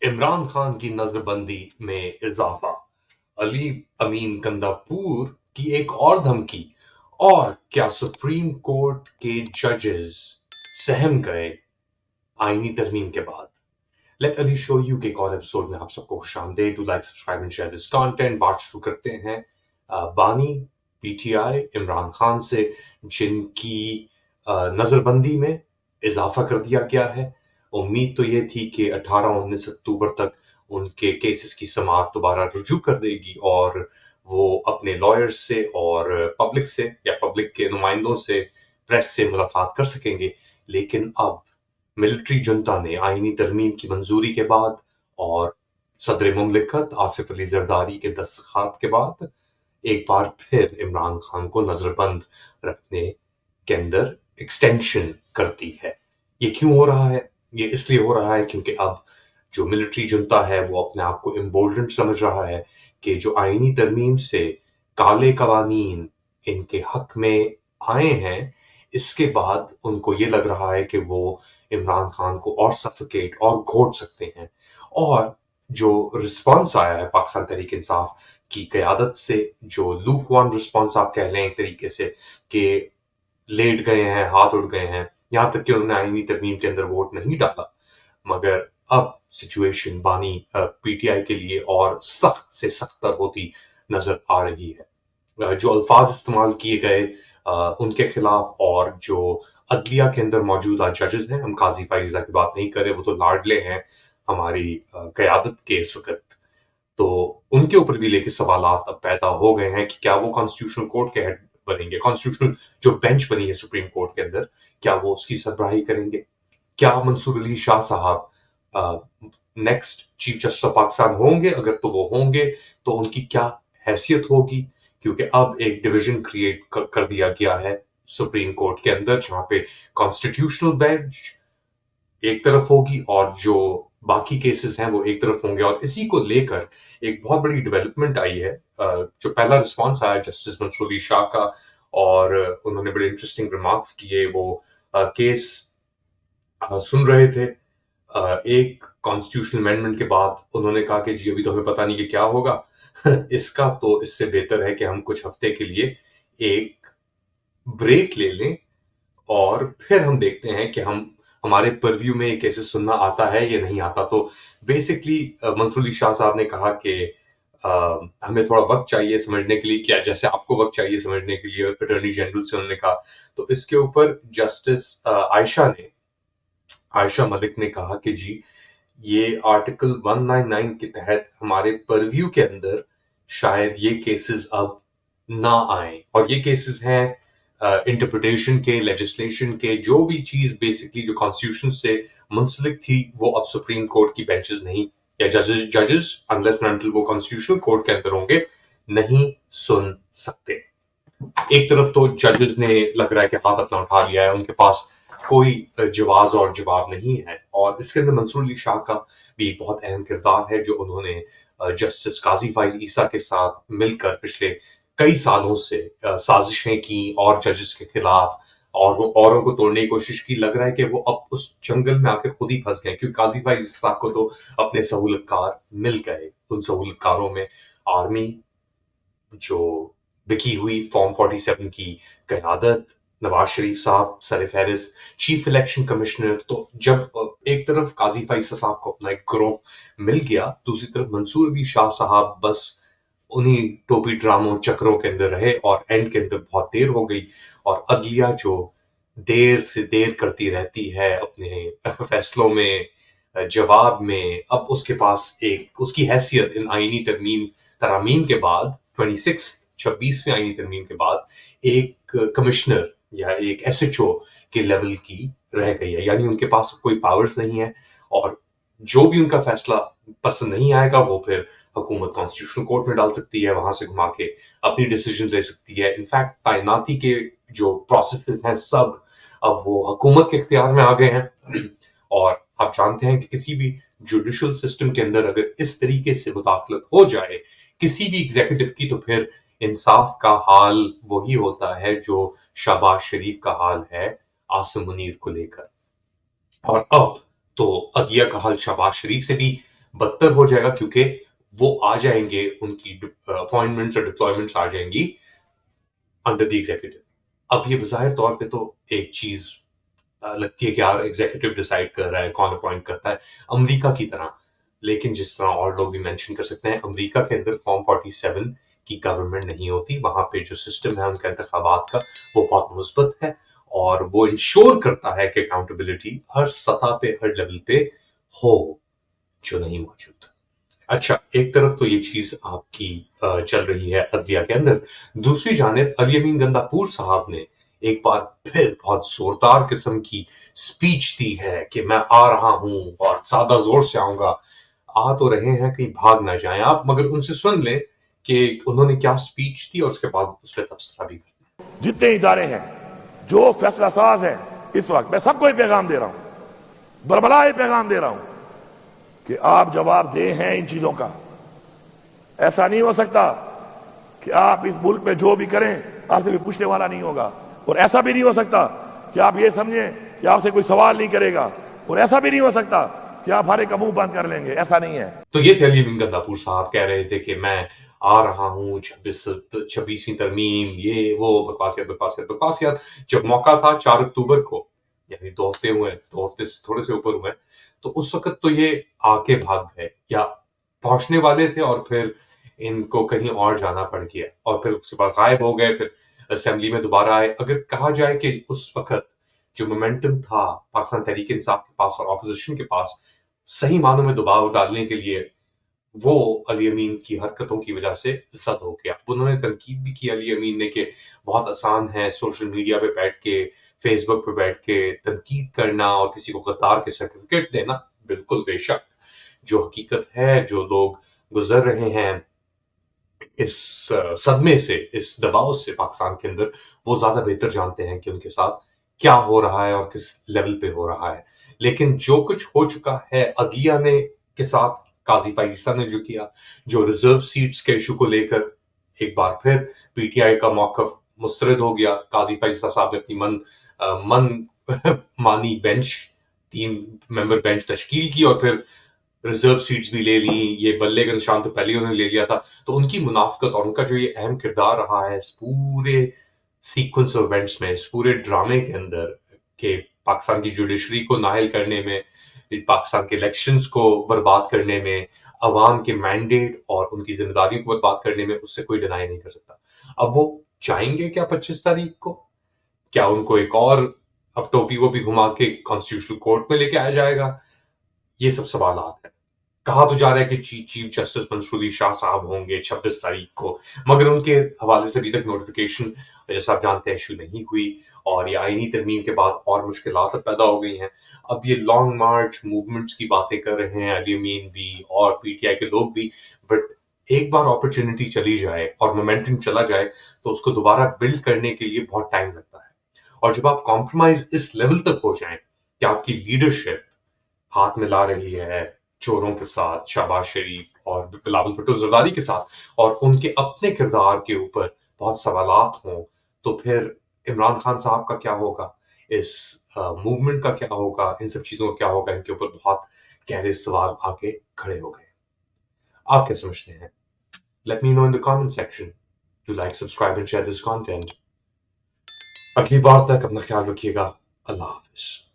इमरान खान की नजरबंदी में इजाफा, अली अमीन कंदापुर की एक और धमकी, और क्या सुप्रीम कोर्ट के जजेस सहम गए आईनी तरमीम के बाद। लेट अली शो यू के एक और एपिसोड में आप सबको खुशामदीद। Do like, subscribe and share this content. बात शुरू करते हैं बानी पीटीआई इमरान खान से, जिनकी नजरबंदी में इजाफा कर दिया गया है। उम्मीद तो ये थी कि 18-19 अक्टूबर तक उनके केसेस की समाअत दोबारा रुजू कर देगी और वो अपने लॉयर्स से और पब्लिक से या पब्लिक के नुमाइंदों से, प्रेस से मुलाकात कर सकेंगे। लेकिन अब मिलिट्री जुंता ने आईनी तरमीम की मंजूरी के बाद और सदर मुमलिकत आसिफ अली जरदारी के दस्तखत के बाद एक बार फिर इमरान खान को नजरबंद रखने के अंदर एक्सटेंशन करती है। ये क्यों हो रहा है? ये इसलिए हो रहा है क्योंकि अब जो मिलिट्री जुंता है वो अपने आप को इम्बोल्डेंड समझ रहा है कि जो आईनी तरमीम से काले कवानीन इनके हक में आए हैं, इसके बाद उनको ये लग रहा है कि वो इमरान खान को और सफोकेट और घोट सकते हैं। और जो रिस्पांस आया है पाकिस्तान तहरीक इंसाफ की क़यादत से, जो लूकवार्म रिस्पांस आप कह लें एक तरीके से, कि लेट गए हैं, हाथ उड़ गए हैं, यहाँ तक कि उन्होंने आईनी तरमीम के अंदर वोट नहीं डाला, मगर अब सिचुएशन बानी पीटीआई के लिए और सख्त से सख्तर होती नजर आ रही है। जो अल्फाज इस्तेमाल किए गए उनके खिलाफ, और जो अदलिया के अंदर मौजूदा जजेस हैं, हम काजी फायजा की बात नहीं कर रहे, वो तो लाडले हैं हमारी क़यादत के इस वक्त, तो उनके ऊपर भी लेके सवालात अब पैदा हो गए हैं कि क्या वो कॉन्स्टिट्यूशनल कोर्ट के हेड बनेंगे, कॉन्स्टिट्यूशनल जो बेंच बनी है सुप्रीम कोर्ट के अंदर, क्या वो उसकी सरबराही करेंगे? क्या मंसूर अली शाह साहब next chief justice of Pakistan होंगे? अगर तो वो होंगे तो उनकी क्या हैसियत होगी? क्योंकि अब एक डिवीजन क्रिएट कर दिया गया है सुप्रीम कोर्ट के अंदर, जहां पे कॉन्स्टिट्यूशनल बेंच एक तरफ होगी और जो बाकी केसेस हैं वो एक तरफ होंगे। और इसी को लेकर एक बहुत बड़ी डेवलपमेंट आई है। जो पहला रिस्पांस आया जस्टिस मंसूर अली शाह का, और उन्होंने बड़े इंटरेस्टिंग रिमार्क्स किए। वो केस सुन रहे थे, एक कॉन्स्टिट्यूशनल अमेंडमेंट के बाद उन्होंने कहा कि जी अभी तो हमें पता नहीं कि क्या होगा इसका तो इससे बेहतर है कि हम कुछ हफ्ते के लिए एक ब्रेक ले लें और फिर हम देखते हैं कि हमारे परव्यू में ये केसेस सुनना आता है या नहीं आता। तो बेसिकली मंसूर अली शाह साहब ने कहा कि हमें थोड़ा वक्त चाहिए समझने के लिए, क्या जैसे आपको वक्त चाहिए समझने के लिए अटॉर्नी जनरल से, उन्होंने कहा। तो इसके ऊपर जस्टिस आयशा मलिक ने कहा कि जी ये आर्टिकल 199 के तहत हमारे परव्यू के अंदर शायद ये केसेस अब ना आए, और ये केसेस हैं इंटरप्रिटेशन के, लेजिस्लेशन के, जो भी चीज बेसिकली जो कॉन्स्टिट्यूशन से मुंसलिक थी वो अब सुप्रीम कोर्ट की बेंचेस नहीं, या जजेस अनलेस एंड अनटिल वो कॉन्स्टिट्यूशनल कोर्ट के अंदर होंगे, नहीं सुन सकते। एक तरफ तो जजेस ने लग रहा है कि हाथ अपना उठा लिया है, उनके पास कोई जवाब और जवाब नहीं है। और इसके अंदर मंसूर अली शाह का भी एक बहुत अहम किरदार है, जो उन्होंने जस्टिस काजी फाइज ईसा के साथ मिलकर पिछले कई सालों से साजिशें की और जजेस के खिलाफ और वो औरों को तोड़ने की कोशिश की। लग रहा है कि वो अब उस जंगल में आके खुद ही फंस गए, क्योंकि काजी फाइज ईसा को तो अपने सहूलतकार मिल गए। उन सहूलतकारों में आर्मी, जो बिकी हुई फॉर्म 47 की क़यादत, नवाज शरीफ साहब सर फहरिस्त, चीफ इलेक्शन कमिश्नर। तो जब एक तरफ काजी फाइज साहब को अपना एक ग्रोह मिल गया, दूसरी तरफ मंसूर अली शाह साहब बस उन्हीं टोपी ड्रामों चक्रों के अंदर रहे, और एंड के अंदर बहुत देर हो गई। और अदलिया जो देर से देर करती रहती है अपने फैसलों में, जवाब में, अब उसके पास एक उसकी हैसियत इन आईनी तरामीम के बाद 26वीं आईनी तरमीम के बाद एक कमिश्नर या एक एसएचओ के लेवल की रह गई है। यानी उनके पास कोई पावर्स नहीं है, और जो भी उनका फैसला पसंद नहीं आएगा वो फिर हुकूमत कॉन्स्टिट्यूशनल कोर्ट में डाल सकती है, वहां से घुमा के अपनी डिसीजन ले सकती है। इनफैक्ट तैनाती के जो प्रोसेस हैं सब अब वो हुकूमत के इख्तियार में आ गए हैं। और आप जानते हैं कि किसी भी जुडिशल सिस्टम के अंदर अगर इस तरीके से मुदाखलत हो जाए किसी भी एग्जीक्यूटिव की, तो फिर इंसाफ का हाल वही होता है जो शहबाज शरीफ का हाल है आसिम मुनीर को लेकर। और अब तो अदलिया का हाल शहबाज शरीफ से भी بدتر ہو جائے گا کیونکہ وہ آ جائیں گے, ان کی اپوائنٹمنٹس اور ڈپلائمنٹس آ جائیں گی انڈر دی ایگزیکٹو. اب یہ بظاہر طور پہ تو ایک چیز لگتی ہے کہ یار ایگزیکٹو ڈیسائیڈ کر رہا ہے, کون اپوائنٹ کرتا ہے, امریکہ کی طرح. لیکن جس طرح اور لوگ بھی مینشن کر سکتے ہیں, امریکہ کے اندر فارم 47 کی گورنمنٹ نہیں ہوتی. وہاں پہ جو سسٹم ہے ان کا انتخابات کا وہ بہت مثبت ہے, اور وہ انشور کرتا ہے کہ اکاؤنٹیبلٹی ہر سطح پہ, ہر لیول پہ ہو, جو نہیں موجود. اچھا, ایک طرف تو یہ چیز آپ کی چل رہی ہے عدلیہ کے اندر. دوسری جانب علی امین گندا پور صاحب نے ایک بار پھر بہت زوردار قسم کی سپیچ دی ہے کہ میں آ رہا ہوں اور زیادہ زور سے آؤں گا. آ تو رہے ہیں, کہیں بھاگ نہ جائیں آپ, مگر ان سے سن لیں کہ انہوں نے کیا سپیچ دی اور اس کے بعد اس پہ تبصرہ بھی کرتے ہیں. جتنے ادارے ہیں جو فیصلہ ساز ہیں اس وقت, میں سب کو یہ پیغام دے رہا ہوں, بربلا یہ پیغام دے رہا ہوں کہ آپ جواب دیں ہیں ان چیزوں کا. ایسا نہیں ہو سکتا کہ آپ اس ملک میں جو بھی کریں آپ سے کوئی پوچھنے والا نہیں ہوگا, اور ایسا بھی نہیں ہو سکتا کہ آپ یہ سمجھیں کہ آپ سے کوئی سوال نہیں کرے گا, اور ایسا بھی نہیں ہو سکتا کہ آپ ہر ایک کا منہ بند کر لیں گے. ایسا نہیں ہے. تو یہ تھے علی امین گندا پور صاحب, کہہ رہے تھے کہ میں آ رہا ہوں, 26ویں ترمیم, یہ وہ بکواسیات. جب موقع تھا 4 اکتوبر کو, یعنی 2 ہفتے ہوئے, 2 ہفتے سے تھوڑے سے اوپر ہوئے, تو اس وقت تو یہ آ کے بھاگ گئے یا پہنچنے والے تھے, اور پھر ان کو کہیں اور جانا پڑ گیا, اور پھر اس کے بعد غائب ہو گئے, پھر اسمبلی میں دوبارہ آئے. اگر کہا جائے کہ اس وقت جو مومنٹم تھا پاکستان تحریک انصاف کے پاس اور اپوزیشن کے پاس صحیح معنوں میں دباؤ ڈالنے کے لیے, وہ علی امین کی حرکتوں کی وجہ سے زد ہو گیا. انہوں نے تنقید بھی کی علی امین نے کہ بہت آسان ہے سوشل میڈیا پہ بیٹھ کے, فیس بک پہ بیٹھ کے تنقید کرنا اور کسی کو غدار کے سرٹیفکیٹ دینا. بالکل بے شک, جو حقیقت ہے, جو لوگ گزر رہے ہیں اس صدمے سے, اس دباؤ سے پاکستان کے اندر, وہ زیادہ بہتر جانتے ہیں کہ ان کے ساتھ کیا ہو رہا ہے اور کس لیول پہ ہو رہا ہے. لیکن جو کچھ ہو چکا ہے عدلیہ نے کے ساتھ, قاضی فائزہ نے جو کیا, جو ریزرو سیٹس کے ایشو کو لے کر ایک بار پھر پی ٹی آئی کا موقف مسترد ہو گیا. قاضی فائزہ صاحب نے اپنی من مانی بینچ, 3 ممبر بینچ تشکیل کی, اور پھر ریزرو سیٹس بھی لے لیں. یہ بلے کا نشان تو پہلے انہوں نے لے لیا تھا. تو ان کی منافقت اور ان کا جو یہ اہم کردار رہا ہے اس پورے سیکوینس آف ایونٹس میں, اس پورے ڈرامے کے اندر, کہ پاکستان کی جوڈیشری کو نااہل کرنے میں, پاکستان کے الیکشنز کو برباد کرنے میں, عوام کے مینڈیٹ اور ان کی ذمہ داریوں کو برباد کرنے میں, اس سے کوئی ڈینائی نہیں کر سکتا. اب وہ جائیں گے کیا 25 تاریخ کو؟ کیا ان کو ایک اور اب ٹوپی وہ بھی گھما کے کانسٹیٹیوشنل کورٹ میں لے کے آیا جائے گا؟ یہ سب سوالات ہیں. کہا تو جا رہا ہے کہ چیف جسٹس منصور علی شاہ صاحب ہوں گے 26 تاریخ کو, مگر ان کے حوالے سے ابھی تک نوٹیفیکیشن جیسا آپ جانتے ہیں ایشو نہیں ہوئی, اور یہ آئینی ترمیم کے بعد اور مشکلات پیدا ہو گئی ہیں. اب یہ لانگ مارچ موومنٹس کی باتیں کر رہے ہیں علی امین بھی اور پی ٹی آئی کے لوگ بھی, بٹ ایک بار اپرچونٹی چلی جائے اور مومنٹم چلا جائے تو اس کو دوبارہ بلڈ کرنے کے لیے بہت ٹائم لگتا ہے. اور جب آپ کمپرومائز اس لیول تک ہو جائیں کہ آپ کی لیڈرشپ ہاتھ میں لا رہی ہے چوروں کے ساتھ, شہباز شریف اور بلاول بھٹو زرداری کے ساتھ, اور ان کے اپنے کردار کے اوپر بہت سوالات ہوں, تو پھر عمران خان صاحب کا کیا ہوگا, اس موومنٹ کا کیا ہوگا, ان سب چیزوں کا کیا ہوگا, ان کے اوپر بہت گہرے سوال آ کے کھڑے ہو گئے. آپ کیا سمجھتے ہیں؟ Let me know in the comment section. Do like, subscribe and share this content. اگلی بار تک اپنا خیال رکھیے گا. اللہ حافظ.